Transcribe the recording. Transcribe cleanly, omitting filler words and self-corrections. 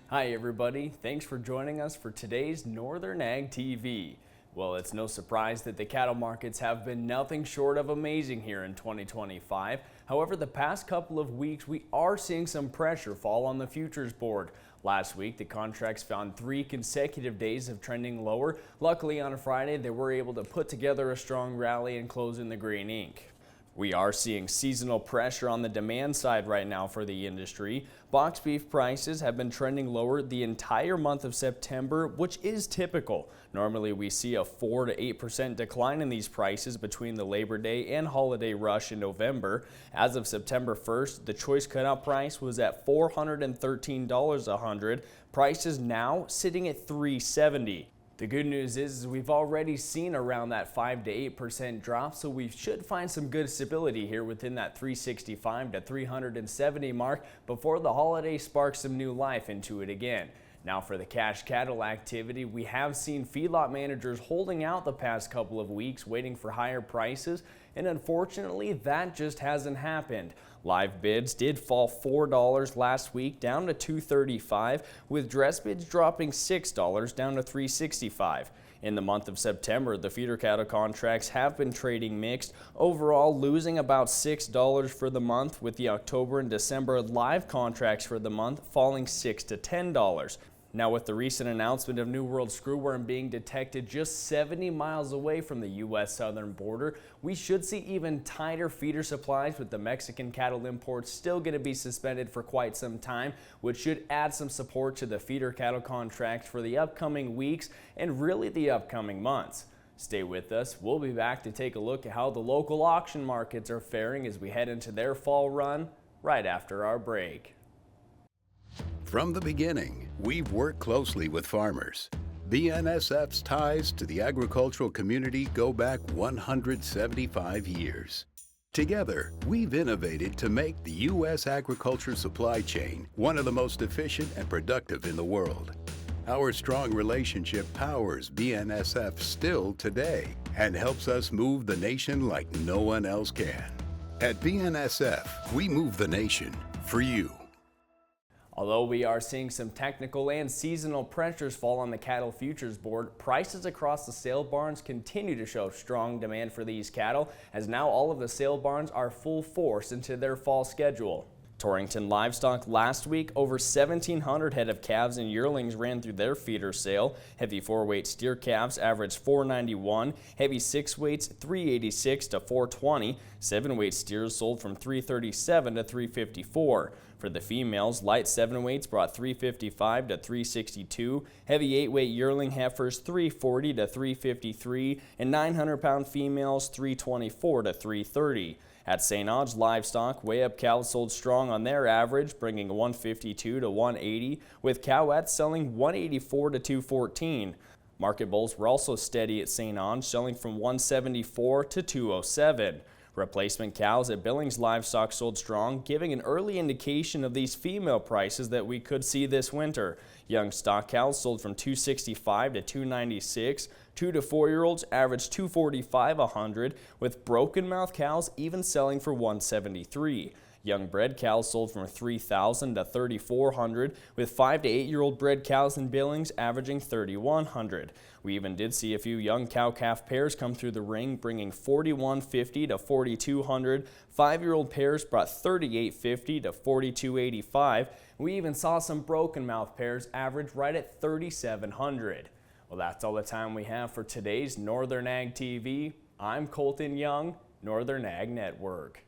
Hi everybody, thanks for joining us for today's Northern Ag TV. Well, it's no surprise that the cattle markets have been nothing short of amazing here in 2025. However, the past couple of weeks we are seeing some pressure fall on the futures board. Last week, the contracts found 3 consecutive days of trending lower. Luckily, on a Friday, they were able to put together a strong rally and close in the green ink. We are seeing seasonal pressure on the demand side right now for the industry. Box beef prices have been trending lower the entire month of September, which is typical. Normally we see a 4 to 8% decline in these prices between the Labor Day and holiday rush in November. As of September 1st, the choice cutout price was at $413 a hundred. Prices now sitting at $370. The good news is we've already seen around that 5 to 8% drop, so we should find some good stability here within that 365 to 370 mark before the holiday sparks some new life into it again. Now for the cash cattle activity, we have seen feedlot managers holding out the past couple of weeks waiting for higher prices, and unfortunately that just hasn't happened. Live bids did fall $4 last week down to $235, with dress bids dropping $6 down to $365. In the month of September, the feeder cattle contracts have been trading mixed, overall losing about $6 for the month, with the October and December live contracts for the month falling $6 to $10. Now, with the recent announcement of New World screwworm being detected just 70 miles away from the U.S. southern border, we should see even tighter feeder supplies, with the Mexican cattle imports still going to be suspended for quite some time, which should add some support to the feeder cattle contracts for the upcoming weeks and really the upcoming months. Stay with us. We'll be back to take a look at how the local auction markets are faring as we head into their fall run right after our break. From the beginning, we've worked closely with farmers. BNSF's ties to the agricultural community go back 175 years. Together, we've innovated to make the U.S. agriculture supply chain one of the most efficient and productive in the world. Our strong relationship powers BNSF still today and helps us move the nation like no one else can. At BNSF, we move the nation for you. Although we are seeing some technical and seasonal pressures fall on the cattle futures board, prices across the sale barns continue to show strong demand for these cattle, as now all of the sale barns are full force into their fall schedule. Torrington Livestock last week, over 1,700 head of calves and yearlings ran through their feeder sale. Heavy 4-weight steer calves averaged $491, heavy 6-weights $386 to $420, 7-weight steers sold from $337 to $354. For the females, light 7-weights brought $355 to $362, heavy 8-weight yearling heifers $340 to $353, and 900-pound females $324 to $330. At St. Onge Livestock, weigh-up cows sold strong on their average, bringing $152 to $180, with cowettes selling $184 to $214. Market bulls were also steady at St. Onge, selling from $174 to $207. Replacement cows at Billings Livestock sold strong, giving an early indication of these female prices that we could see this winter. Young stock cows sold from $265 to $296. 2 to 4-year-olds averaged $245 a hundred, with broken mouth cows even selling for $173. Young bred cows sold from $3,000 to $3,400, with 5 to 8-year-old bred cows in Billings averaging $3,100. We even did see a few young cow-calf pairs come through the ring, bringing $4,150 to $4,200. 5-year-old pairs brought $3,850 to $4,285. We even saw some broken mouth pairs average right at $3,700. Well, that's all the time we have for today's Northern Ag TV. I'm Colton Young, Northern Ag Network.